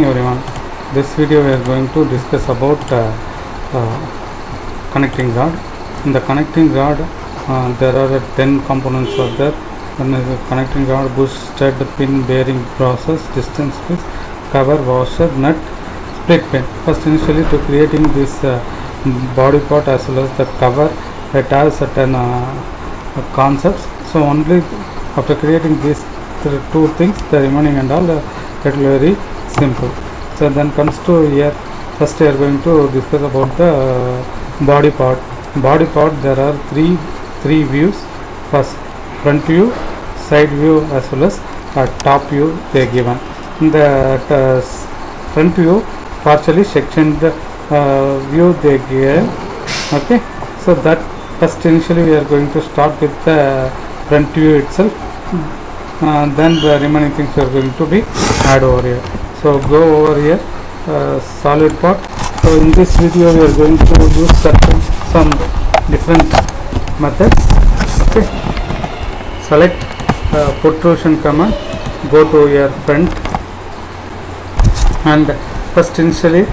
Everyone, this video we are going to discuss about connecting rod. In the connecting rod there are 10 components of that. One is the connecting rod, boosted pin, bearing, process, distance piece, cover, washer, nut, split pin. First, initially to creating this body part as well as the cover, it has certain concepts. So only after creating these two things, the remaining and all it will very simple. So then comes to here. First we are going to discuss about the body part. Body part, there are three views. First, front view, side view as well as top view they are given. In the front view, partially sectioned view they give. Okay, so that first initially we are going to start with the front view itself. Then the remaining things are going to be add over here. So go over here, solid part. So in this video we are going to use some different methods. Okay, select protrusion command, go to your front, and first initially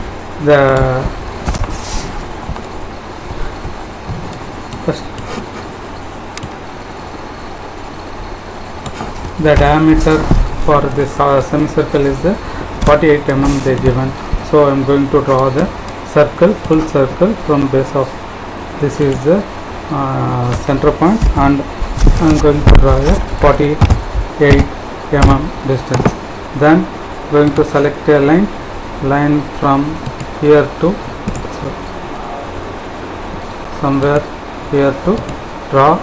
the diameter for this semicircle is the 48 mm they given. So I am going to draw the circle, full circle from base of this is the center point, and I am going to draw a 48 mm distance. Then going to select a line from here to somewhere here to draw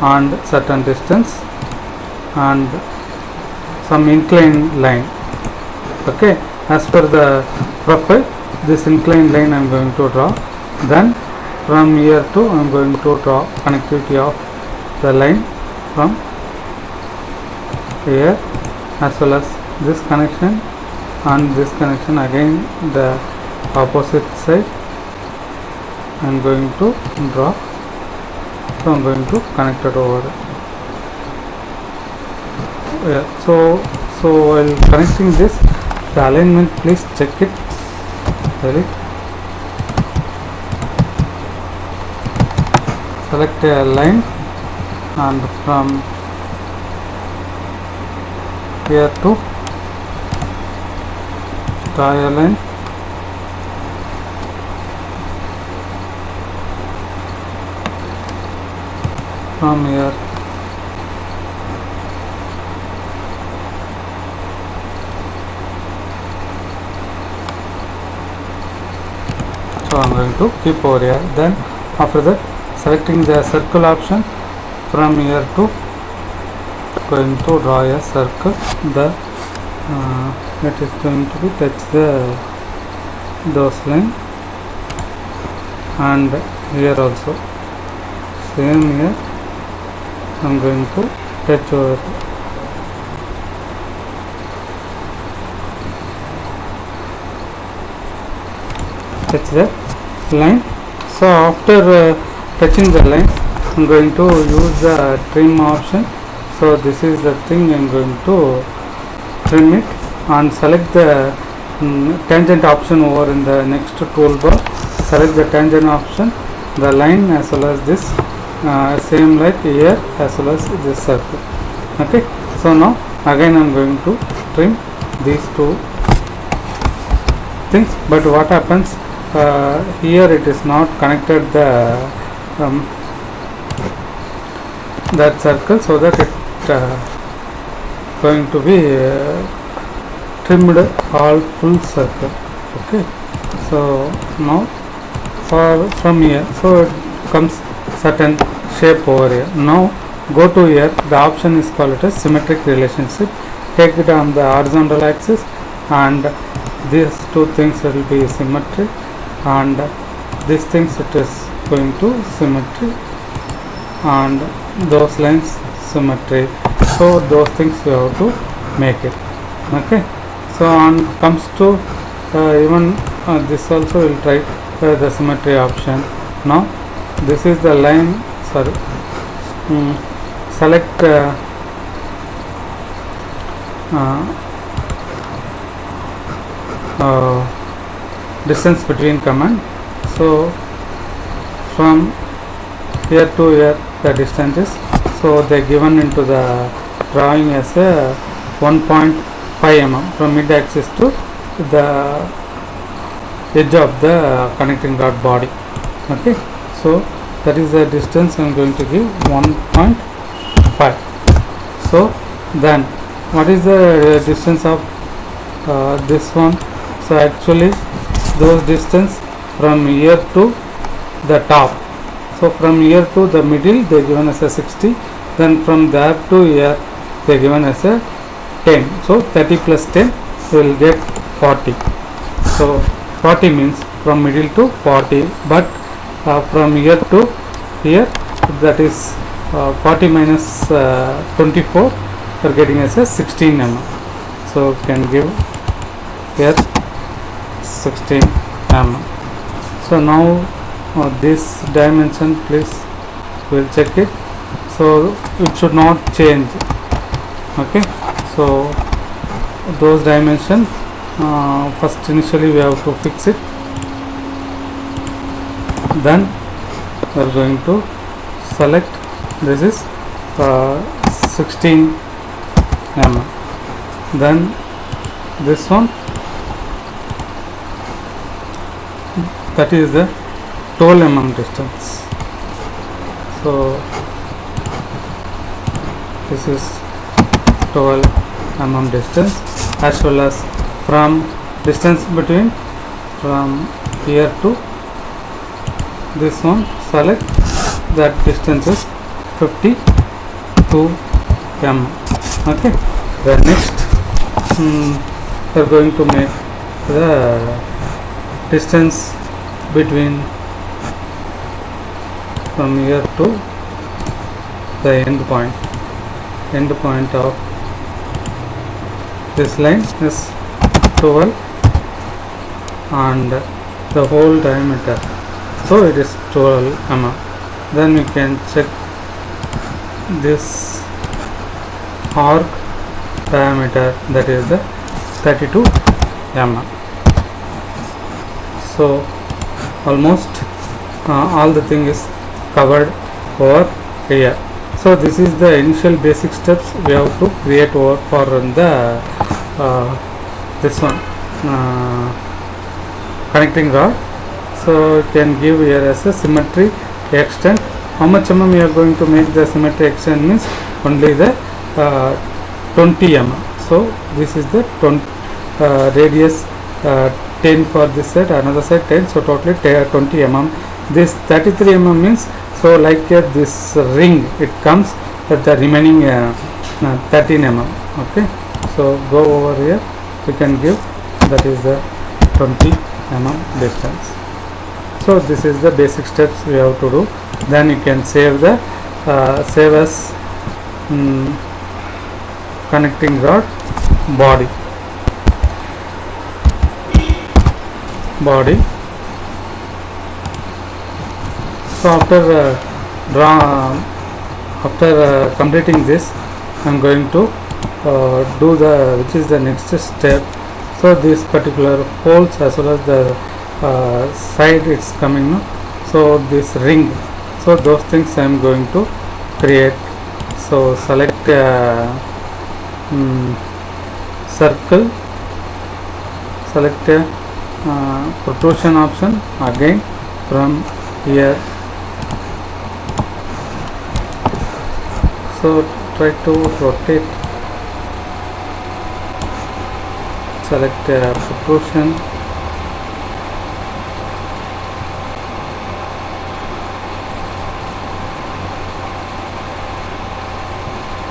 and certain distance and some inclined line. Okay, as per the profile, this inclined line I am going to draw. Then from here to I am going to draw connectivity of the line from here as well as this connection and this connection, again the opposite side I am going to draw. So I am going to connect it over. So while connecting this, the alignment, please check it. Ready? Select a line and from here to draw a line. From here so I am going to keep over here. Then after that, selecting the circle option, from here to going to draw a circle. The it is going to be touch those line, and here also same here I am going to touch over. Touch the line. So after touching the line, I am going to use the trim option. So this is the thing I am going to trim it, and select the tangent option over in the next toolbar. Select the tangent option, the line as well as this same like here as well as this circle. Okay, so now again I am going to trim these two things. But what happens, here it is not connected that circle, so that it going to be trimmed all full circle. Okay, so now from here, so it comes certain shape over here. Now go to here, the option is called it as symmetric relationship. Take it on the horizontal axis, and these two things will be symmetry, and these things it is going to symmetry, and those lines symmetry. So those things we have to make it. Okay, so on comes to even this also will try the symmetry option. Now this is the line, sorry, select distance between command. So from here to here the distance is, so they given into the drawing as a 1.5 mm from mid axis to the edge of the connecting rod body. Okay, so that is the distance I am going to give, 1.5. so then what is the distance of this one? So actually those distance from here to the top, so from here to the middle they given as a 60, then from there to here they given as a 10, so 30 plus 10 we will get 40. So 40 means from middle to 40, but from here to here, that is 40 minus 24, we are getting as a 16 mm. So can give here 16 mm. So now this dimension, please we'll check it. So it should not change. Okay, so those dimension, first initially we have to fix it, then we are going to select, this is 16 mm, then this one, that is the 12 mm distance. So this is 12 mm distance, as well as from distance between from here to this one, select, that distance is 52 mm. Okay, the next we are going to make the distance between from here to the end point of this line is 12 and the whole diameter, so it is 12 mm. Then we can check this arc diameter, that is the 32 mm. So almost all the thing is covered over here. So this is the initial basic steps we have to create over for the this one connecting rod. So you can give here as a symmetry extent. How much mm we are going to make the symmetry extent means only the 20 mm. So this is the radius 10 for this side, another side 10, so totally 20 mm. This 33 mm means, so like this ring it comes at the remaining 13 mm. Okay, so go over here, you can give, that is the 20 mm distance. So this is the basic steps we have to do. Then you can save the save as connecting rod body. So after completing this, I am going to do the, which is the next step. So this particular holes as well as the side it's coming, so this ring, so those things I am going to create. So select circle, select protrusion option again from here. So try to rotate, select protrusion,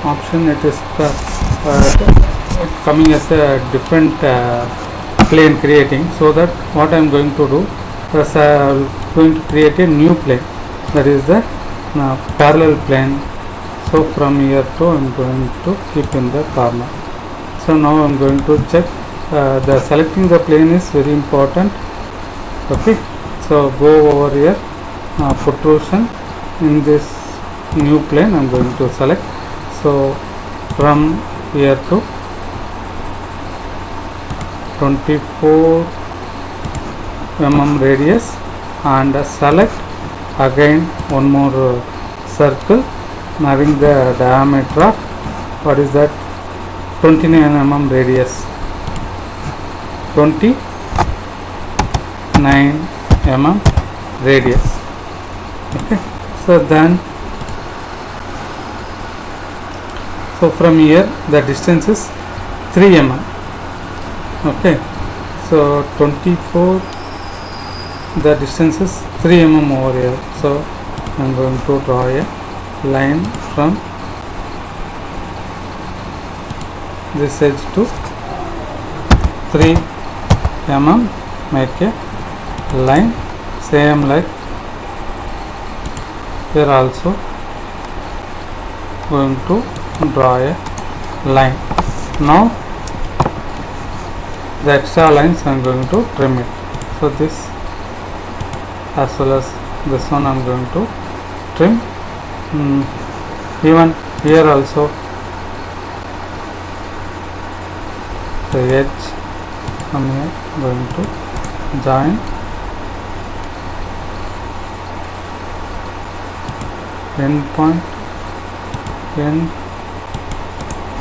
option, it is coming as a different plane creating. So that what I am going to do is I am going to create a new plane, that is the parallel plane. So from here to I am going to keep in the corner. So now I am going to check the selecting the plane is very important. Okay, so go over here, protrusion, in this new plane I am going to select. So from here to 24 mm radius, and select again one more circle having the diameter of, what is that, 29 mm radius, 29 mm radius. Okay, so then from here the distance is 3 mm. Okay, so 24, the distance is 3 mm over here. So I am going to draw a line from this edge to 3 mm, make a line, same like here also going to draw a line. Now the extra lines I am going to trim it. So this as well as this one I am going to trim. Even here also the edge from here going to join end point,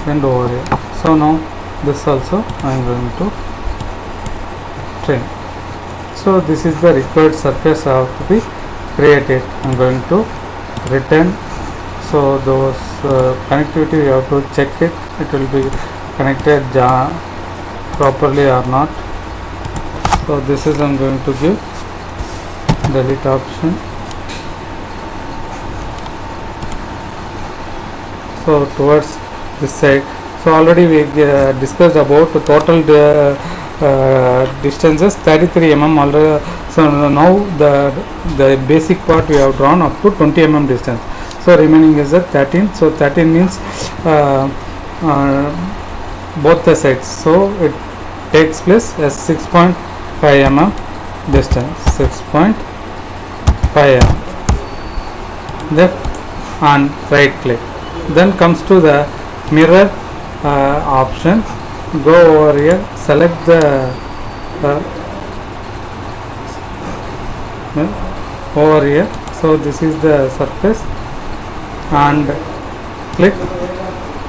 end over here. So now this also I am going to trim. So this is the required surface have to be created. I am going to return. So those connectivity you have to check it will be connected properly or not. So this is I am going to give delete option. So towards this side, so already we discussed about the total distances 33 mm already. So now the basic part we have drawn up to 20 mm distance. So remaining is at 13. So 13 means both the sides. So it takes place as 6.5 mm distance. 6.5 mm. Left and right click. Then comes to the mirror option. Go over here, select the over here. So this is the surface and click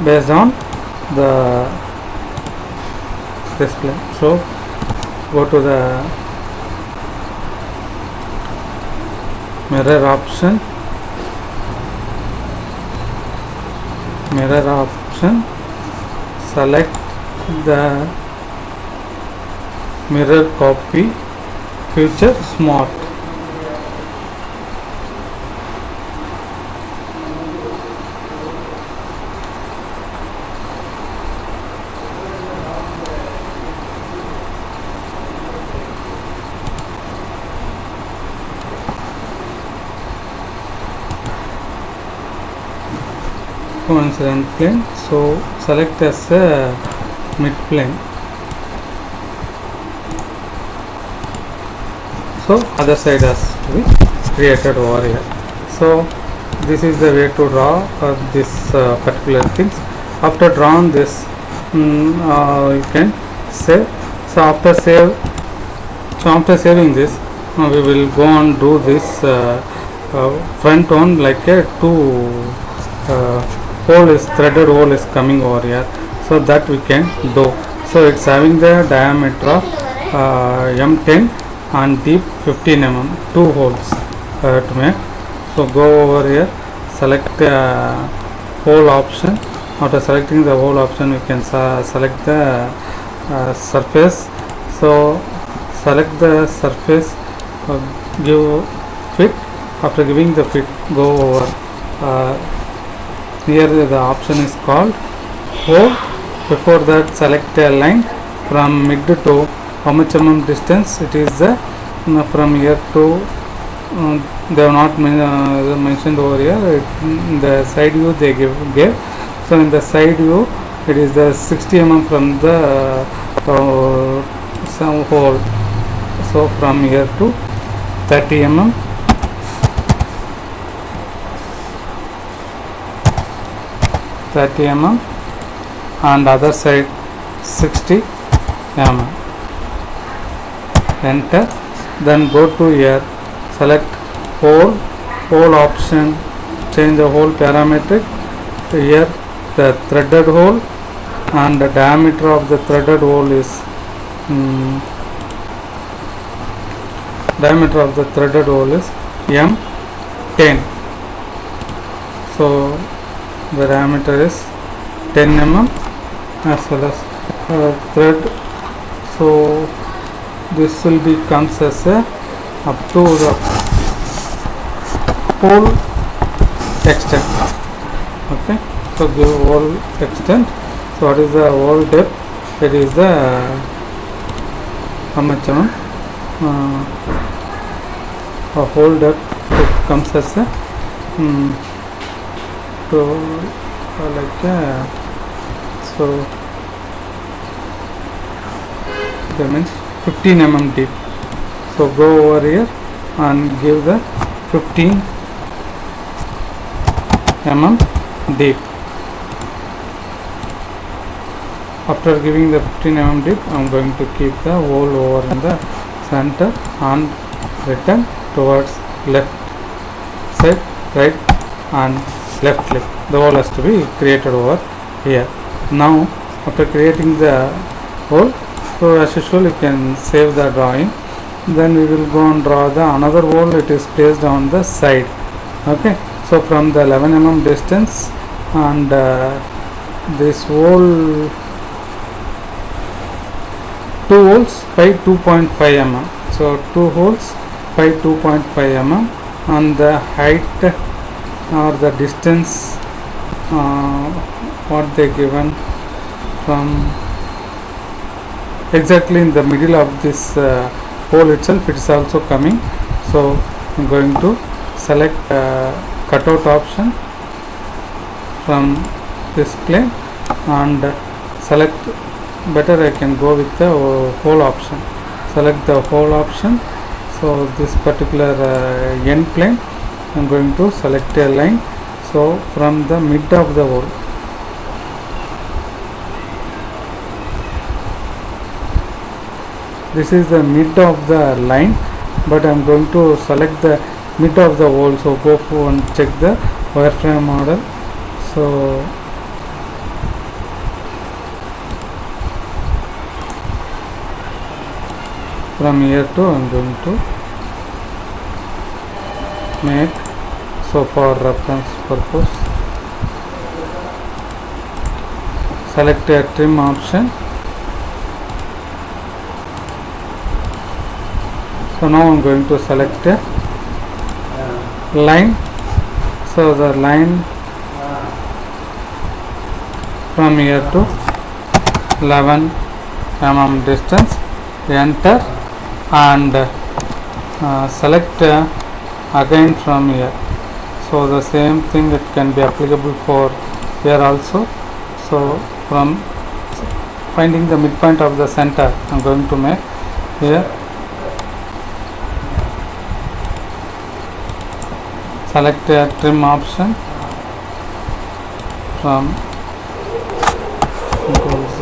based on the display. So go to the mirror option. Select the mirror copy Future Smart. Coincident plane, so select as a mid plane. So other side has to be created over here. So this is the way to draw this particular things. After drawing this, you can save. So after saving this, we will go and do this front one like a threaded hole is coming over here, so that we can do. So it's having the diameter of M10 and deep 15 mm, 2 holes to make. So go over here, select hole option. After selecting the hole option, you can select the surface. So select the surface, give fit. After giving the fit, go over here the option is called hole. Before that, select a line from mid to how much mm distance it is from here to they have not mentioned over here. In the side view they gave. So in the side view it is the 60 mm from the some hole. So from here to 30 mm. And other side 60 mm. enter. Then go to here, select hole option, change the hole parametric. Here the threaded hole, and the diameter of the threaded hole is M10. So the diameter is 10 mm as well as thread. So this will be comes as a up to the hole extent. Okay, so give hole extent. So what is the hole depth? It is the how much a hole depth. It comes as a so like so that means 15 mm deep. So go over here and give the 15 mm deep. After giving the 15 mm deep, I am going to keep the hole over in the center and return towards left side, right and left click. The hole has to be created over here. Now after creating the hole, so as usual you can save the drawing. Then we will go and draw the another hole. It is placed on the side. Okay, so from the 11 mm distance, and this hole, 2 holes by 2.5 mm. So 2 holes by 2.5 mm, and the height or the distance what they given from exactly in the middle of this hole itself, it is also coming. So I am going to select cutout option from this plane and select, better I can go with the hole option. Select the hole option. So this particular end plane, I am going to select a line. So from the mid of the hole, this is the mid of the line, but I am going to select the mid of the hole. So go for and check the wireframe model. So from here to I am going to make, so for reference purpose, select a trim option. So now I am going to select a line. So the line from here to 11 mm distance, enter, and select again from here. So the same thing that can be applicable for here also. So from finding the midpoint of the center, I am going to make here, select a trim option from Control Z.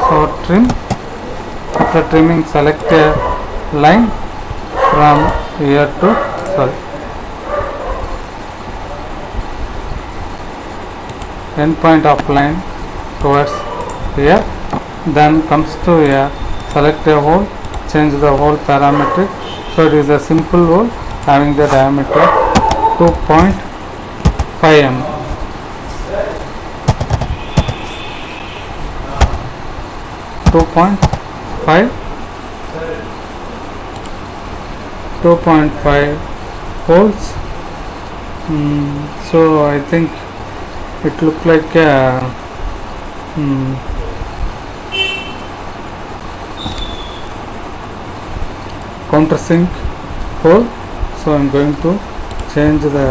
So trim. After trimming, select a line from here to end point of line towards here. Then comes to here, select a hole, change the hole parametric. So it is a simple hole having the diameter 2.5 mm. Two point five holes. So I think it looked like a countersink hole. So I am going to change the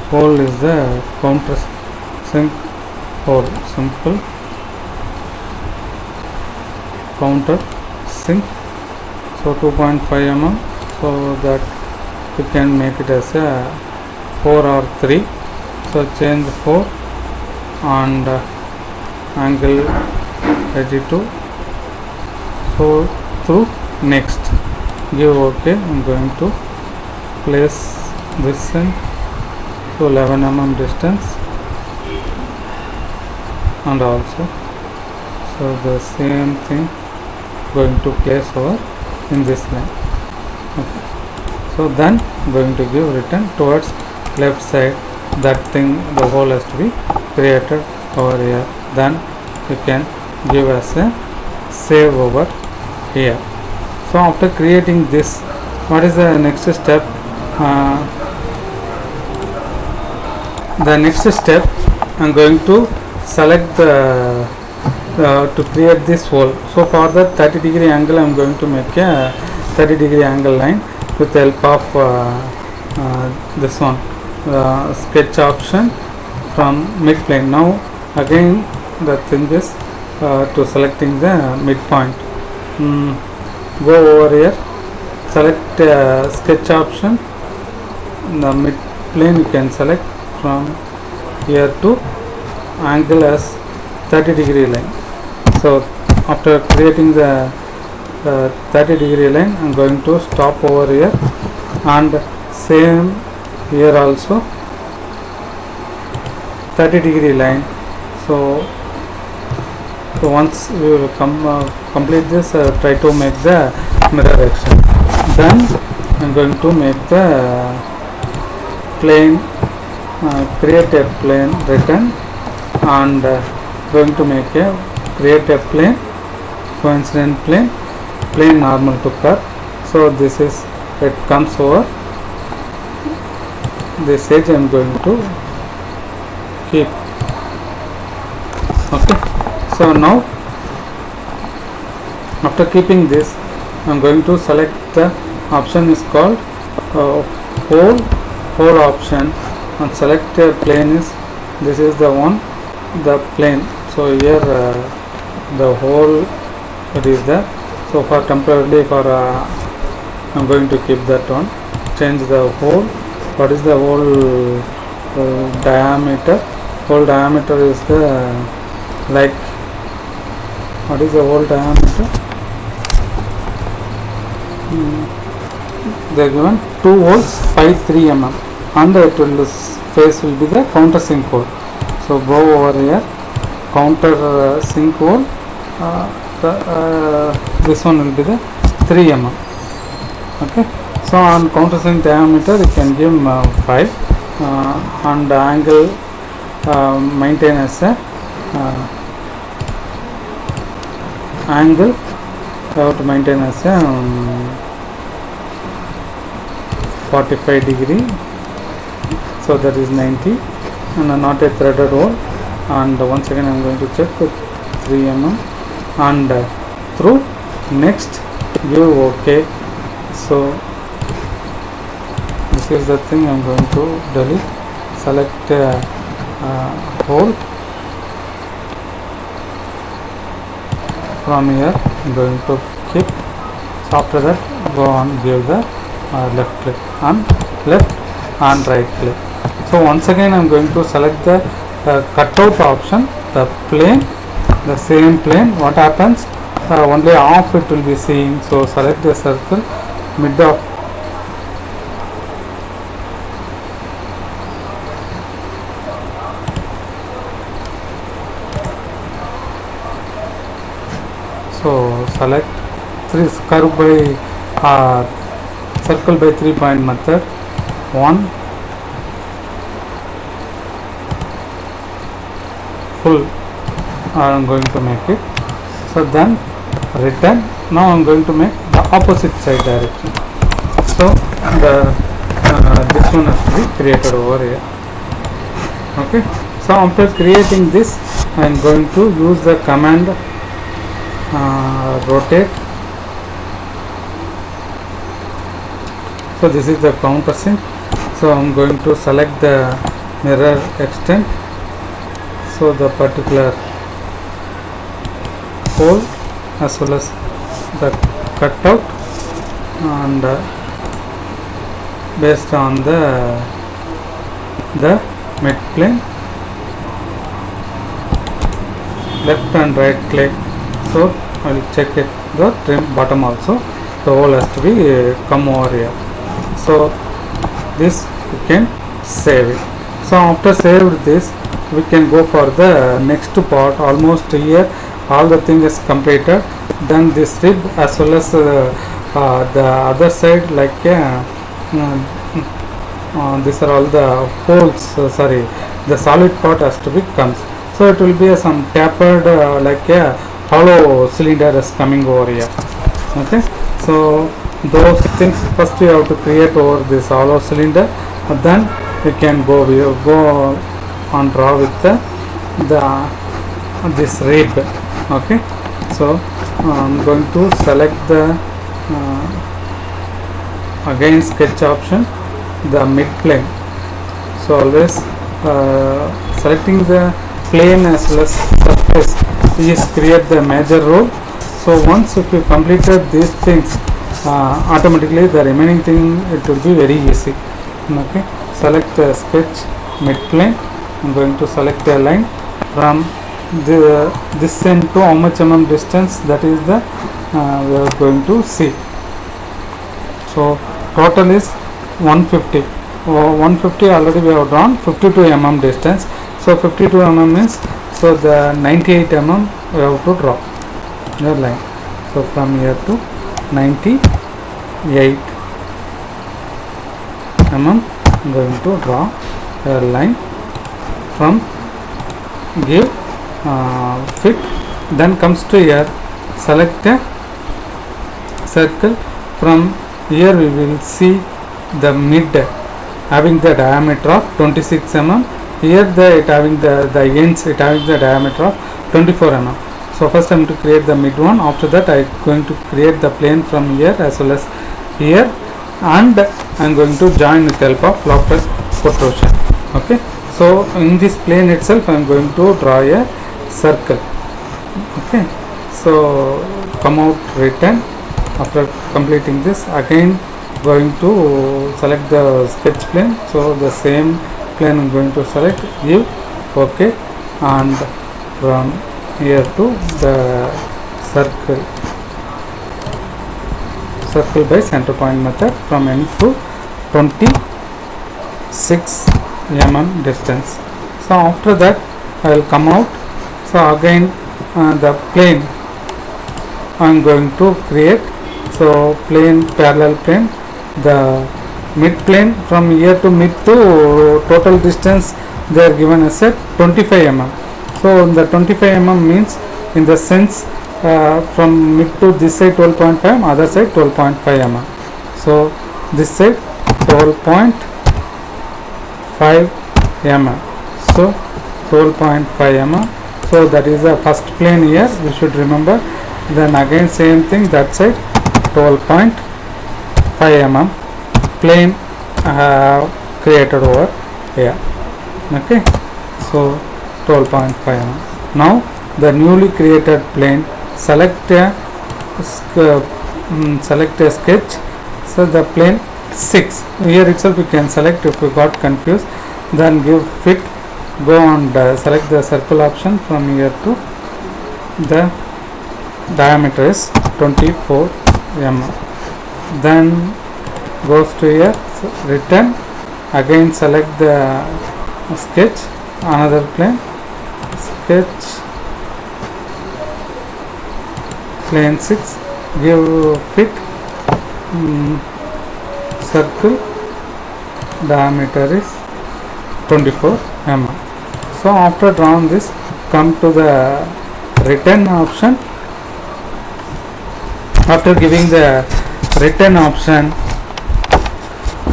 hole is the countersink hole, simple countersink. So 2.5 mm, so that we can make it as a 4 or 3. So change 4. and angle ready to go through. Next, give OK. I'm going to place this in to 11 mm distance, and also so the same thing going to place over in this line. Okay. So then going to give return towards left side. That thing, the hole has to be created over here. Then you can give as a save over here. So after creating this, what is the next step? The next step, I'm going to select the to create this hole. So for that 30-degree angle, I'm going to make a 30-degree angle line with the help of this one, sketch option from mid plane. Now again the thing is to selecting the midpoint. Go over here, select sketch option, the mid plane you can select from here to angle as 30-degree line. So after creating the 30-degree line, I'm going to stop over here, and same here also 30-degree line. So once we will complete this, try to make the mirror action. Then I'm going to make the plane, create a plane return, and going to make a create a plane, coincident plane, plane normal to curve. So this is, it comes over this edge. I'm going to keep. Okay. So now after keeping this, I'm going to select the option is called hole option, and select a plane is, this is the one, the plane. So here the hole, it is there. So for temporarily for I'm going to keep that one. Change the hole. What is the hole diameter? Hole diameter is the, like, what is the hole diameter? They are given 2 holes 5.3 mm, and it will face will be the countersink hole. So go over here, counter sink hole, this one will be the 3 mm. Okay. So on countersink diameter you can give 5, and angle maintain as a angle you have to maintain as a 45-degree, so that is 90, and not a threaded hole. And once again I'm going to check with 3 mm, and through. Next, give OK. So this is the thing I'm going to delete. Select hole. From here I'm going to keep. So after that, go on, give the left click and left and right click. So once again I'm going to select the cutout option, the plane, the same plane. What happens? Only half it will be seen. So select the circle, mid of so select curve by circle by 3-point method. 1 full I'm going to make it. So then return. Now I'm going to make the opposite side direction. So the this one has to be created over here. Okay. So after creating this, I'm going to use the command rotate. So this is the countersink. So I'm going to select the mirror extent. So the particular hole as well as the cutout, and based on the mid plane, left and right click. So I will check it, the trim bottom also, the hole has to be come over here. So this we can save it. So after saved this, we can go for the next part. Almost here all the thing is completed. Then this rib as well as the other side, like these are all the holes, sorry, the solid part has to be comes. So it will be some tapered like a hollow cylinder is coming over here. Okay, so those things first we have to create over this hollow cylinder, then we can go on draw with this rib. Okay, so I'm going to select the again sketch option, the mid plane. So always selecting the plane as well as surface is create the major role. So once if you completed these things, automatically the remaining thing it will be very easy. Okay, select the sketch mid plane. I'm going to select a line from this end to how much mm distance, that is the we are going to see. So total is 150. 150 already we have drawn 52 mm distance. So 52 mm means, so the 98 mm we have to draw the line. So from here to 98 mm I am going to draw a line from give fit. Then comes to here, select a circle. From here we will see the mid having the diameter of 26 mm. Here it having the ends, it having the diameter of 24 mm. So first I am to create the mid one. After that I am going to create the plane from here as well as here, and I am going to join with help of lofted protrusion. Okay, so in this plane itself I am going to draw a circle. Okay, so come out written. After completing this, again going to select the sketch plane. So the same plane I am going to select, give OK, and from here to the circle by center point method from end to 26 mm distance. So after that I will come out. So again the plane I am going to create. So plane, parallel plane, the mid plane from here to mid to total distance they are given as a 25 mm. So the 25 mm means in the sense from mid to this side 12.5, other side 12.5 mm. So this side 12.5 mm. So 12.5 mm. So that is the first plane here, we should remember. Then again same thing, that side 12.5 mm plane created over here. Okay, so 12.5 mm. Now the newly created plane, select a sketch. So the plane 6, here itself you can select if you got confused. Then give fit, go and select the circle option. From here to the diameter is 24 mm. Then goes to here, so return, again select the sketch, another plane, sketch plane 6, give fit, circle, diameter is 24 mm. So after drawing this, come to the return option. After giving the return option,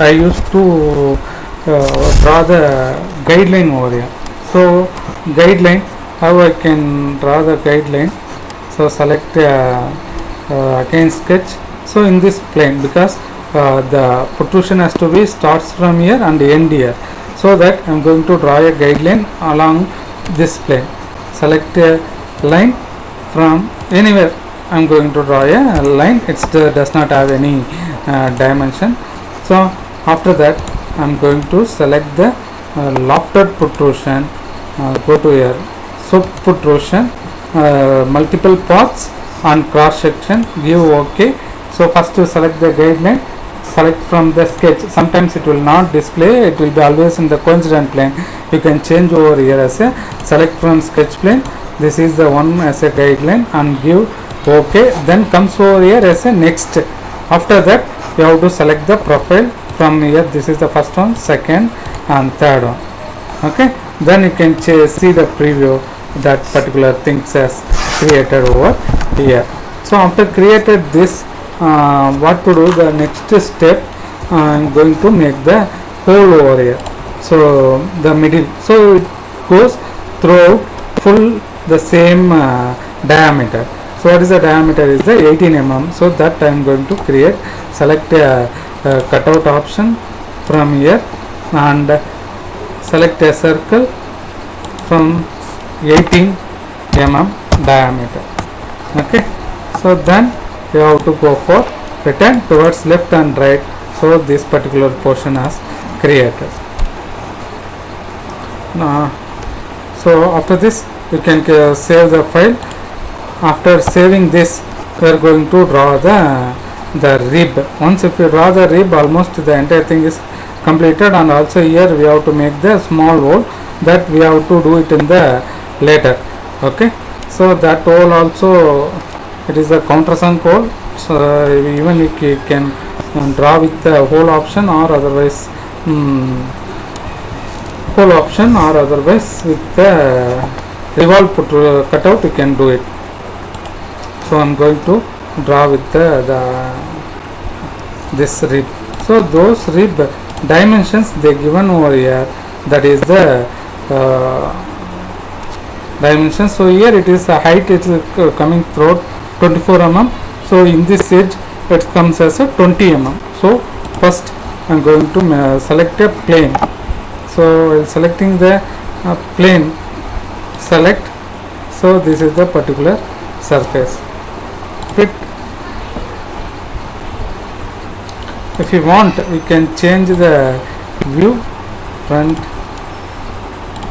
I used to draw the guideline over here. So guideline, how I can draw the guideline? So select again sketch. So in this plane, because the protrusion has to be starts from here and end here, so that I am going to draw a guideline along this plane. Select a line from anywhere. I am going to draw a line. It does not have any dimension. So after that I am going to select the lofted protrusion. Go to here, so protrusion, multiple paths and cross section, give OK. So first to select the guideline, select from the sketch. Sometimes it will not display, it will be always in the coincident plane. You can change over here as a select from sketch plane. This is the one as a guideline and give OK. Then comes over here as a next. After that you have to select the profile from here. This is the first one, second and third one. Okay, then you can see the preview that particular things as created over here. So after created this, what to do, the next step, I'm going to make the hole over here. So the middle, so it goes throughout full the same diameter. So what is the diameter is the 18 mm. So that I am going to create, select a cutout option from here and select a circle from 18 mm diameter. Okay, so then you have to go for return towards left and right. So this particular portion has created. So after this you can save the file. After saving this, we are going to draw the rib. Once if you draw the rib, almost the entire thing is completed. And also here we have to make the small hole, that we have to do it in the later. Okay, so that hole also, it is a countersunk hole. So even if you can draw with the hole option or otherwise hole option, or otherwise with the revolve cutout you can do it. So I'm going to draw with this rib. So those rib dimensions they given over here, that is the dimensions. So here it is a height, it is coming through 24 mm. So in this edge it comes as a 20 mm. So first I'm going to select a plane. So while selecting the plane, select, so this is the particular surface. Fit. If you want, we can change the view, front,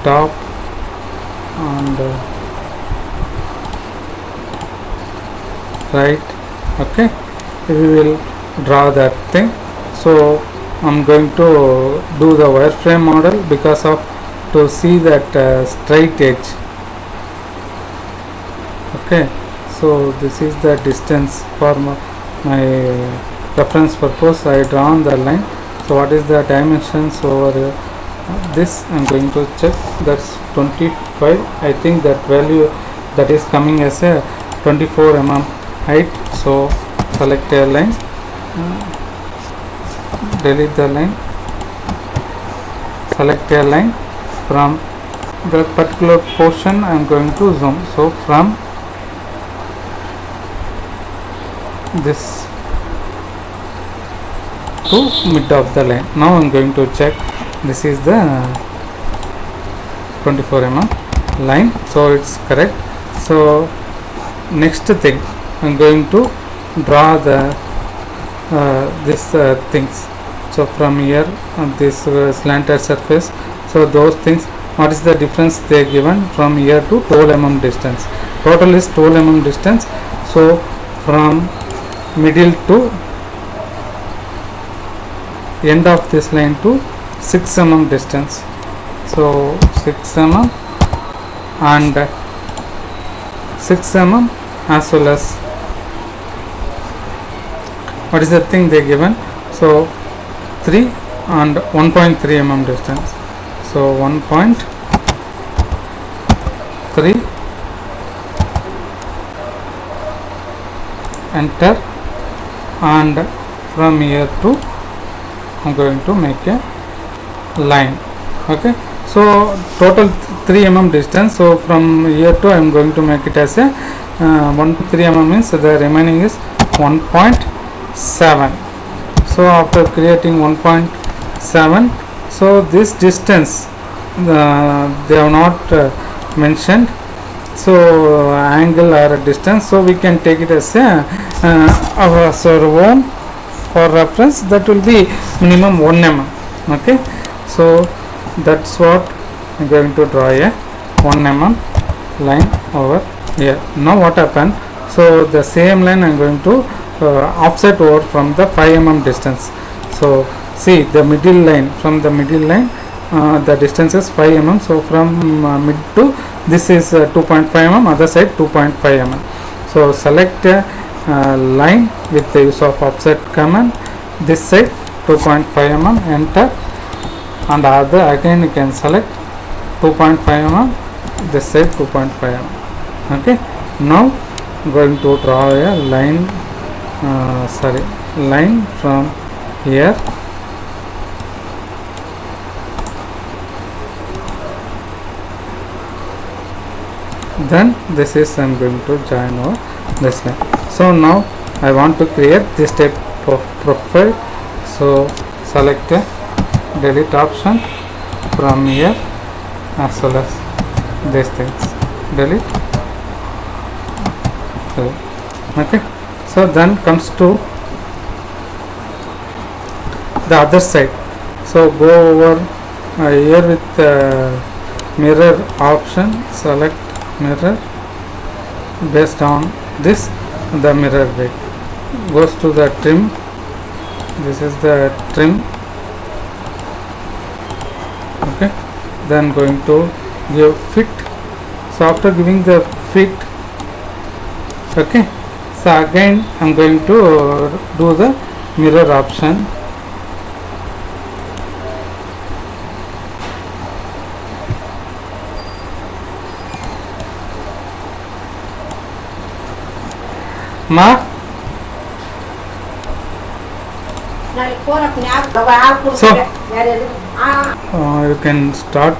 top and right. Okay, we will draw that thing. So I'm going to do the wireframe model because of to see that straight edge. Okay, so this is the distance for my reference purpose. I drawn the line. So what is the dimensions over here? This I'm going to check. That's 25. I think that value that is coming as a 24 mm height. So select a line, delete the line, select a line. From the particular portion I am going to zoom. So from this to mid of the line. Now I am going to check. This is the 24 mm line. So it's correct. So next thing I am going to draw the this things. So from here this slanted surface. So those things, what is the difference they given from here to 12 mm distance? Total is 12 mm distance. So from middle to end of this line to 6 mm distance. So 6 mm and 6 mm as well as what is the thing they given? So 3 and 1.3 mm distance. So 1.3, enter, and from here to I'm going to make a line. Okay, so total 3 mm distance. So from here to I am going to make it as a 1.3 mm means the remaining is 1.7. So after creating 1.7, so this distance they have not mentioned. So angle or distance, so we can take it as a our own for reference. That will be minimum 1 mm. Okay, so that's what I'm going to draw a 1 mm line over here. Now what happened? So the same line I'm going to offset over from the 5 mm distance. So see the middle line, from the middle line the distance is 5 mm. So from mid to this is 2.5 mm, other side 2.5 mm. So select a line with the use of offset command. This side 2.5 mm, enter, and other again you can select 2.5 mm, this side 2.5 mm. Okay, now going to draw a line, line from here then this is I'm going to join over this line. So now I want to create this type of profile. So select a delete option from here as well as these things, delete. Okay, so then comes to the other side. So go over here with mirror option, select mirror, based on this the mirror weight goes to the trim. This is the trim. Okay, then going to give fit. So after giving the fit, okay, so again I'm going to do the mirror option. Ma, so you can start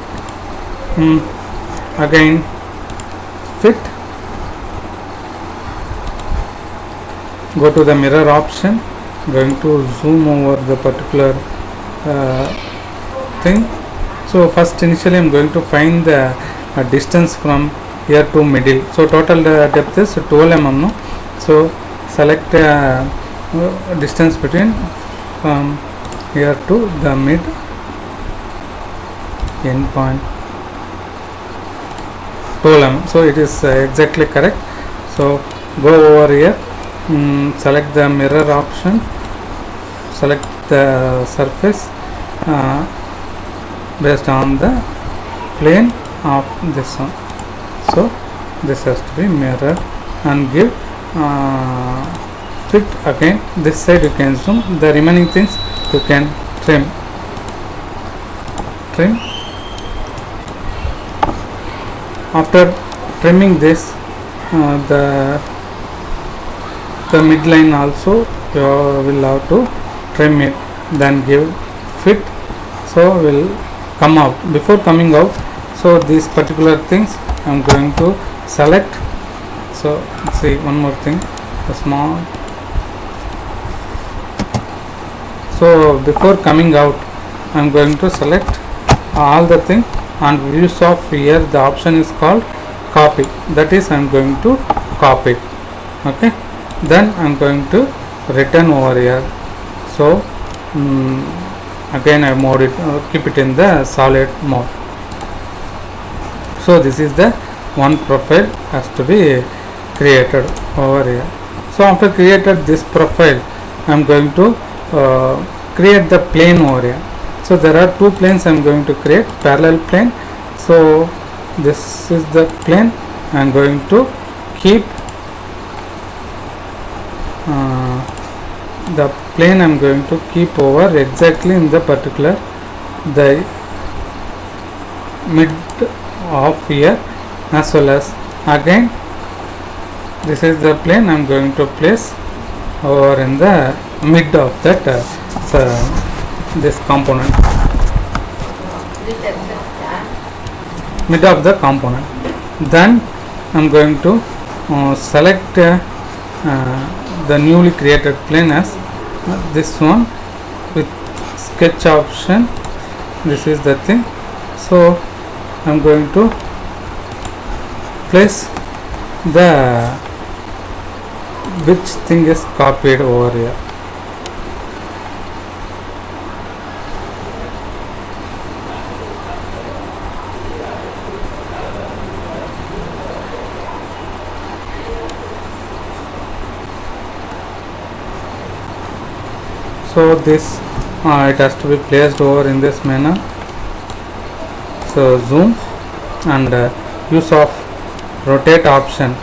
again fit, go to the mirror option, going to zoom over the particular thing. So first initially I'm going to find the distance from here to middle. So total depth is 12 mm. No? So select distance between from here to the mid end point 12 mm. So it is exactly correct. So go over here, select the mirror option, select the surface based on the plane of this one. So this has to be mirror, and give fit again. This side you can zoom, the remaining things you can trim. After trimming this, the midline also you will have to trim it, then give fit. So will come out. Before coming out, so these particular things I am going to select. So see one more thing, a small. So before coming out I am going to select all the thing, and use of here the option is called copy, that is I am going to copy. Okay, then I am going to return over here. So again I mode it, keep it in the solid mode. So this is the one profile has to be created over here. So after created this profile, I am going to create the plane over here. So there are two planes I am going to create, parallel plane. So this is the plane I am going to keep. The plane I am going to keep over exactly in the particular the mid of here, as well as again this is the plane I am going to place over in the mid of that this component, mid of the component. Then I am going to select the newly created plane as this one with sketch option. This is the thing. So I am going to place the which thing is copied over here. So this it has to be placed over in this manner. So zoom and use of rotate option,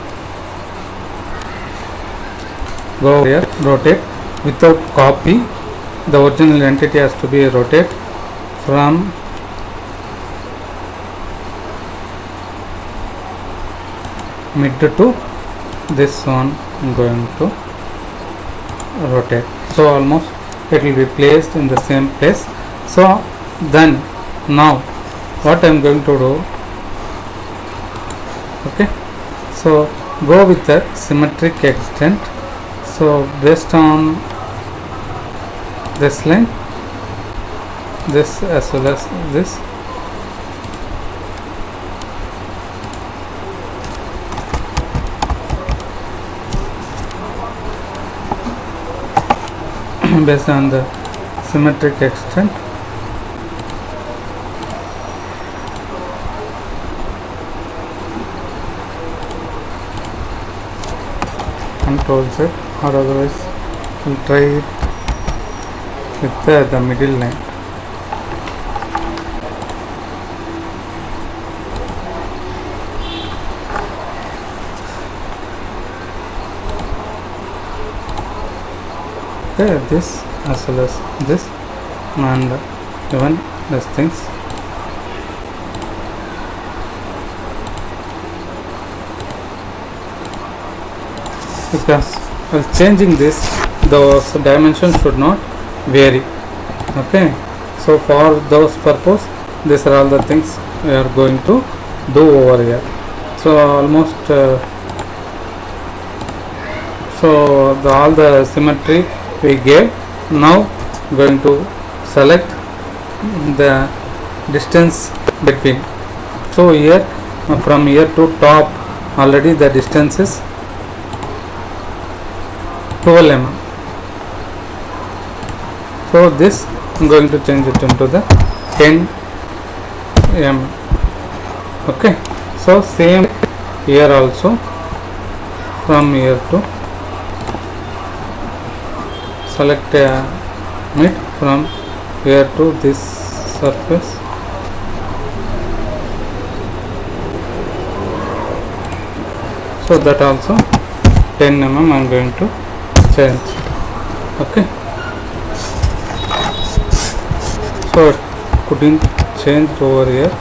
go here, rotate without copy. The original entity has to be rotate from mid to this one. I'm going to rotate, so almost it will be placed in the same place. So then now what I am going to do, okay, so go with the symmetric extent. So based on this line, this as well as this, based on the symmetric extent, Control Z, or otherwise we'll try it with the middle line. Okay, this as well as this, and even these things. Because while changing this, those dimensions should not vary. Okay, so for those purpose, these are all the things we are going to do over here. So almost all the symmetry we gave. Now going to select the distance between. So here from here to top, already the distance is 12 mm. So this I'm going to change it into the 10 mm. Okay, so same here also, from here to select a mid, from here to this surface. So that also 10 mm I am going to change. Okay, so it couldn't change over here.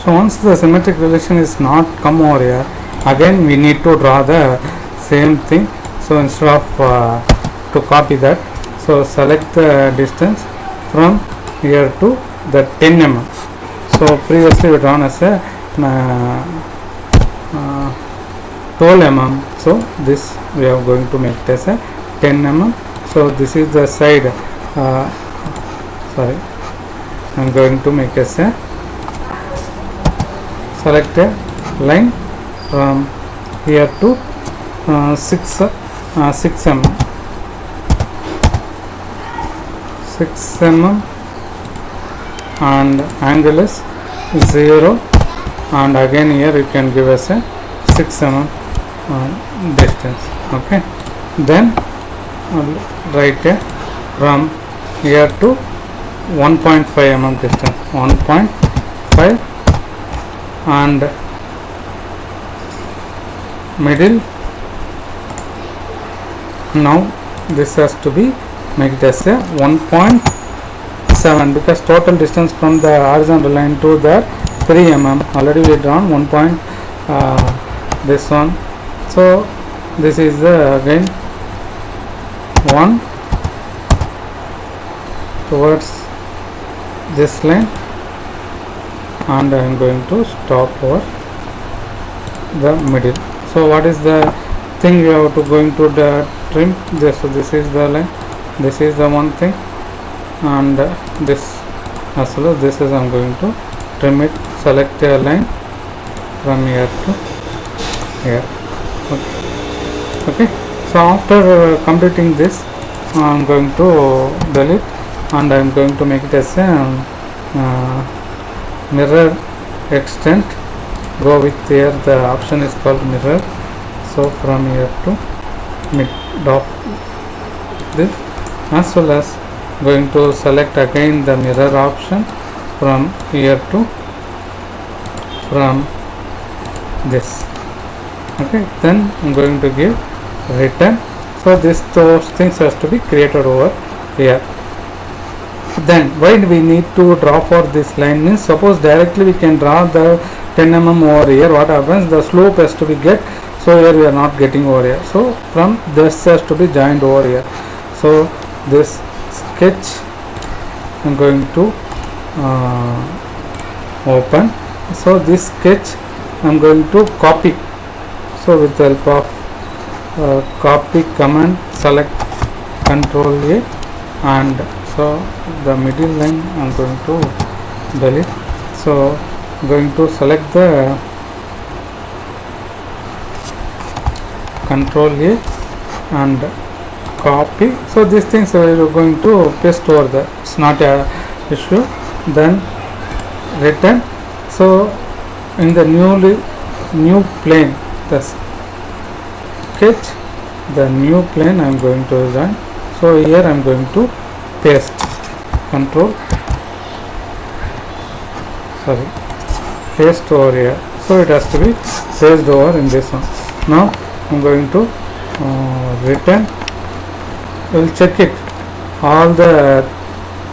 So once the symmetric relation is not come over here, again we need to draw the same thing. So instead of to copy that, so select the distance from here to the 10 mm. So previously we drawn as a 12 mm. So this we are going to make it as a 10 mm. So this is the side. Sorry, I am going to make as a select a line from here to 6 mm, 6 mm, and angle is 0, and again here you can give us a 6 mm distance. Okay, then write a from here to 1.5 mm distance, 1.5, and middle. Now this has to be make it as a 1.7, because total distance from the horizontal line to the 3 mm already we drawn 1. This one. So this is the again 1 towards this line, and I am going to stop over the middle. So what is the thing you have to going to the trim this? So this is the line, this is the one thing, and this as well as this is I am going to trim it. Select a line from here to here. Okay. Okay, so after completing this, I'm going to delete, and I'm going to make it as a mirror extent. Go with here, the option is called mirror. So from here to mid of this, as well as going to select again the mirror option from here to from this. Okay, then I'm going to give return. So those things has to be created over here. Then why we need to draw for this line means, suppose directly we can draw the 10 mm over here, what happens, the slope has to be get, so here we are not getting over here, so from this has to be joined over here. So this sketch I'm going to open. So this sketch I'm going to copy. So with the help of copy command, select Control A, and so the middle line I'm going to delete. So I'm going to select the Control A and copy. So these things we are going to paste over there, it's not a issue. Then return. So in the new plane, the sketch, the new plane I am going to join. So here I am going to paste, paste over here. So it has to be pasted over in this one. Now I am going to return. We will check it, all the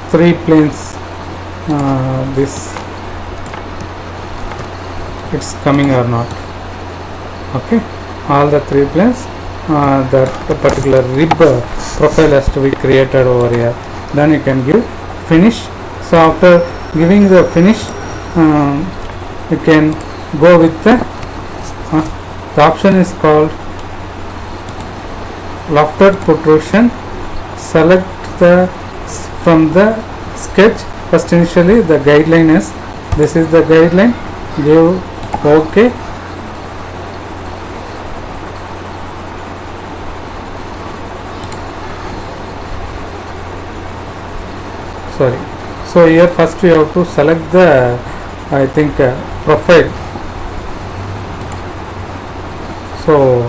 three planes, this it's coming or not. Okay, all the three planes, that particular rib profile has to be created over here. Then you can give finish. So after giving the finish, you can go with the option is called lofted protrusion. Select the from the sketch. First initially the guideline is, this is the guideline, give OK. Sorry, so here first we have to select the, I think, profile. So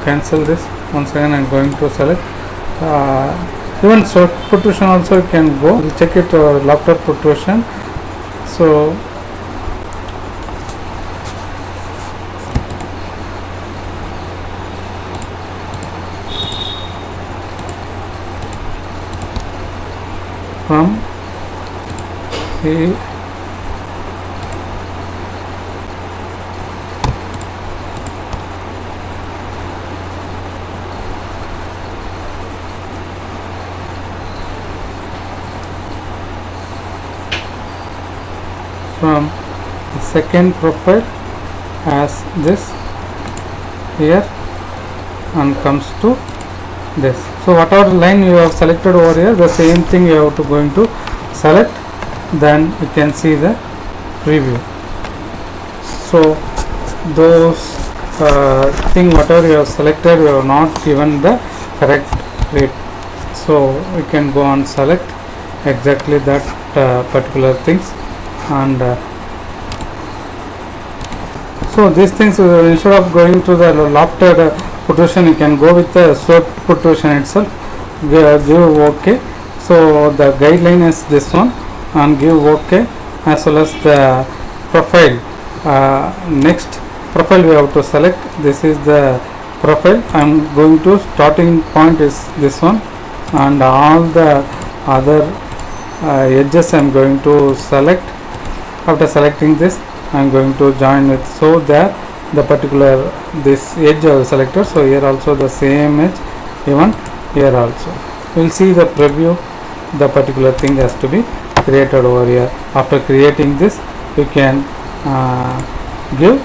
cancel this. Once again I am going to select, even short protrusion also you can go, we'll check it, lofted protrusion. So from the second profile as this here and comes to this. So whatever line you have selected over here, the same thing you have to going to select, then you can see the preview. So those thing whatever you have selected, you have not given the correct rate, so you can go and select exactly that particular things. And so these things, instead of going to the lofted protrusion, you can go with the short protrusion itself. Give OK. So the guideline is this one, and give OK, as well as the profile. Next profile we have to select. This is the profile. I am going to starting point is this one, and all the other edges I am going to select. After selecting this, I am going to join with, so that the particular this edge I have selected. So here also the same edge, even here also. We will see the preview. The particular thing has to be created over here. After creating this, you can give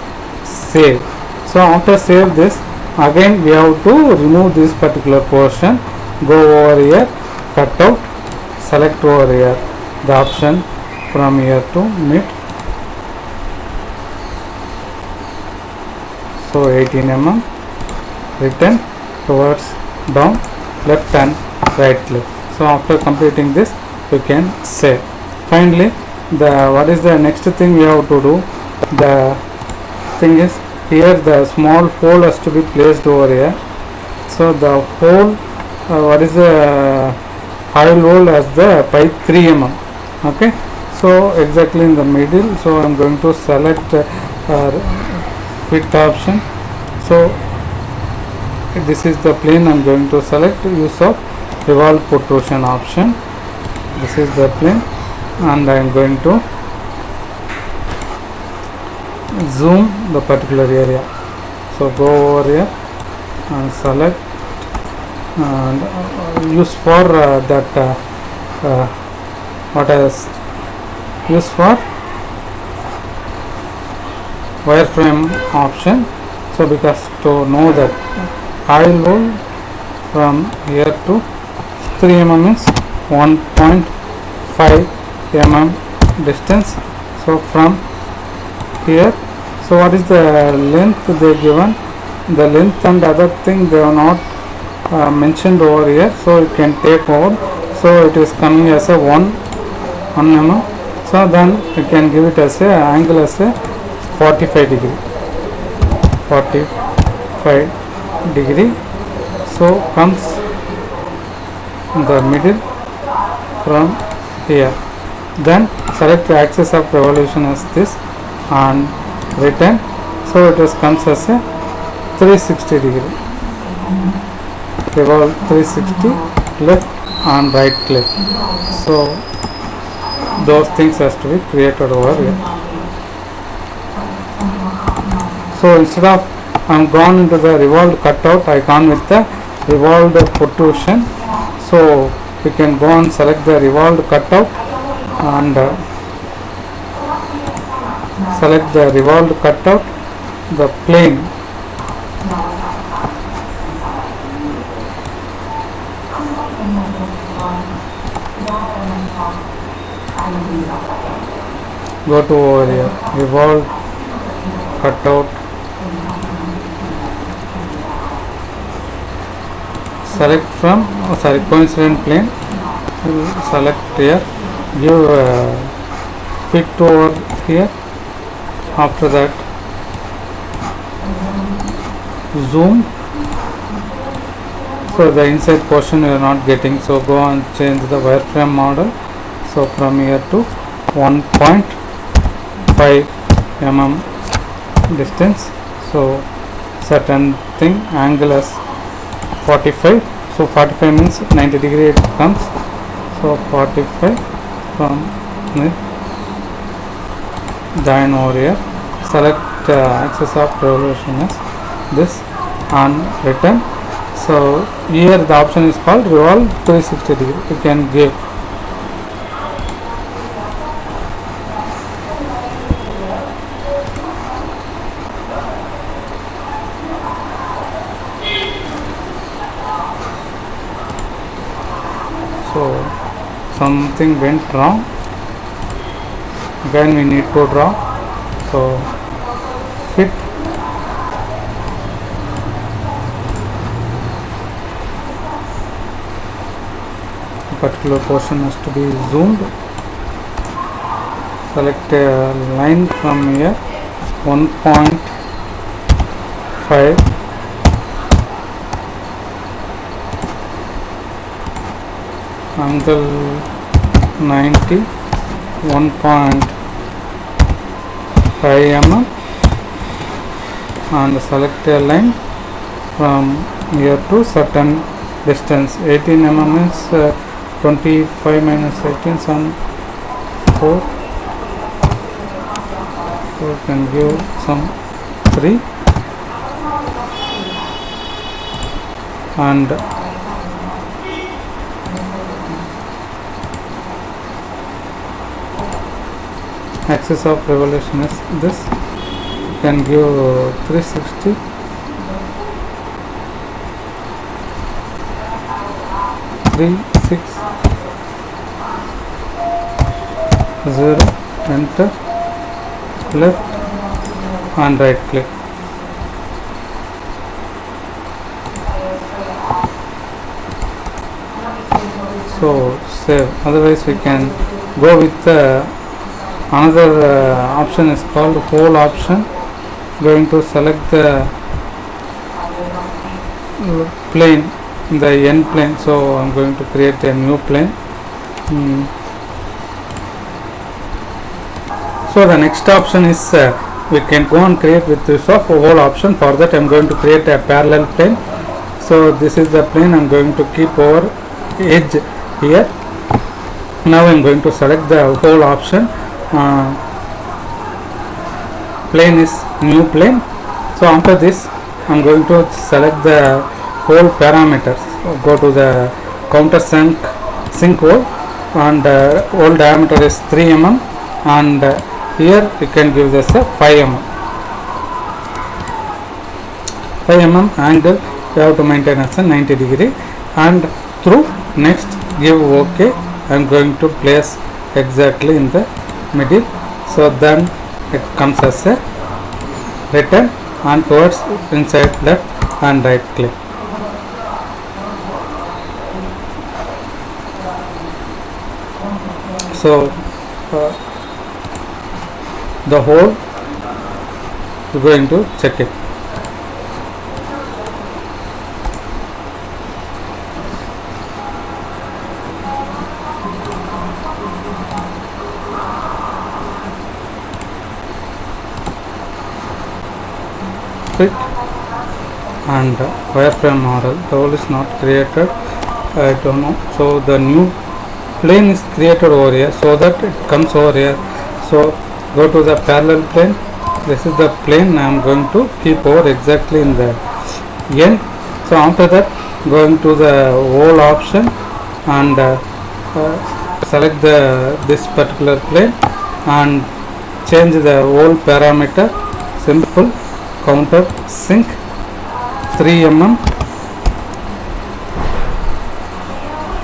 save. So after save this, again we have to remove this particular portion. Go over here, cut out, select over here the option from here to mid. So 18 mm, return towards down, left and right click. So after completing this, you can save. Finally, what is the next thing we have to do? The thing is, here the small hole has to be placed over here. So the hole, what is the oil hole as the pipe 3 mm. Okay, so exactly in the middle. So I am going to select fit option. So this is the plane. I am going to select use of revolve protrusion option. This is the plane, and I am going to zoom the particular area. So go over here and select and use for that what is use for wireframe option. So because to know that oil hole from here to 3 mm means 1.5 mm distance. So from here, so what is the length they given? The length and other thing they are not mentioned over here, so you can take over. So it is coming as a 1 mm. So then you can give it as a angle as a 45 degree. 45 degree. So comes the middle from here. Then select the axis of revolution as this and return. So it is comes as a 360 degree. Revolve 360, left and right click. So those things has to be created over here. So instead of I am gone into the revolved cutout, I gone with the revolved protrusion. So we can go and select the revolved cutout and select the revolved cutout, the plane. Go to over here, revolve cutout, select from coincident plane, select here, give fit over here. After that, zoom. So the inside portion you are not getting, so go and change the wireframe model. So from here to 1.5 mm distance. So certain thing angle as 45. So 45 means 90 degree it comes. So 45 from here. Join over here. Select axis of revolution as this and return. So here the option is called revolve 360 degree. You can give. So something went wrong. Again we need to draw. So fit. Particular portion has to be zoomed. Select a line from here 1.5 angle 90 1.5 mm and select a line from here to certain distance. 18 mm is 25 minus 18 and 4. So you can give some 3 and axis of revolution is this. You can give 360. Enter, left and right click. So save. Otherwise we can go with another option is called whole option. Going to select the plane, the n plane. So I'm going to create a new plane. So the next option is we can go and create with this of whole option. For that I'm going to create a parallel plane. So this is the plane I'm going to keep over edge here. Now I'm going to select the whole option. Plane is new plane. So after this I'm going to select the whole parameters. Go to the counter sync hole, and hole diameter is 3 mm, and here you can give this a 5 mm. 5 mm angle you have to maintain as a 90 degree, and through next give OK. I am going to place exactly in the middle, so then it comes as a return and towards inside left and right click. So the hole we are going to check it. And wireframe model, the hole is not created, I don't know. So the new plane is created over here, so that it comes over here. So go to the parallel plane. This is the plane I am going to keep over exactly in the end. So after that, going to the whole option and select this particular plane and change the whole parameter. Simple counter sync 3 mm,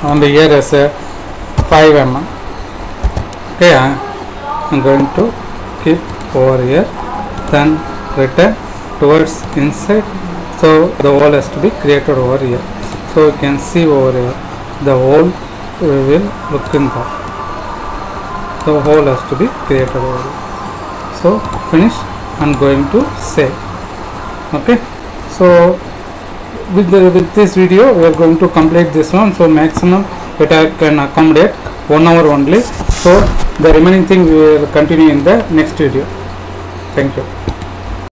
and here is a 5 mm. Okay, I am going to keep over here, then return towards inside. So the hole has to be created over here. So you can see over here the hole will look in that. The hole has to be created over here. So finish and going to save. Okay. So with this video we are going to complete this one. So maximum it I can accommodate 1 hour only. So the remaining thing we will continue in the next video. Thank you.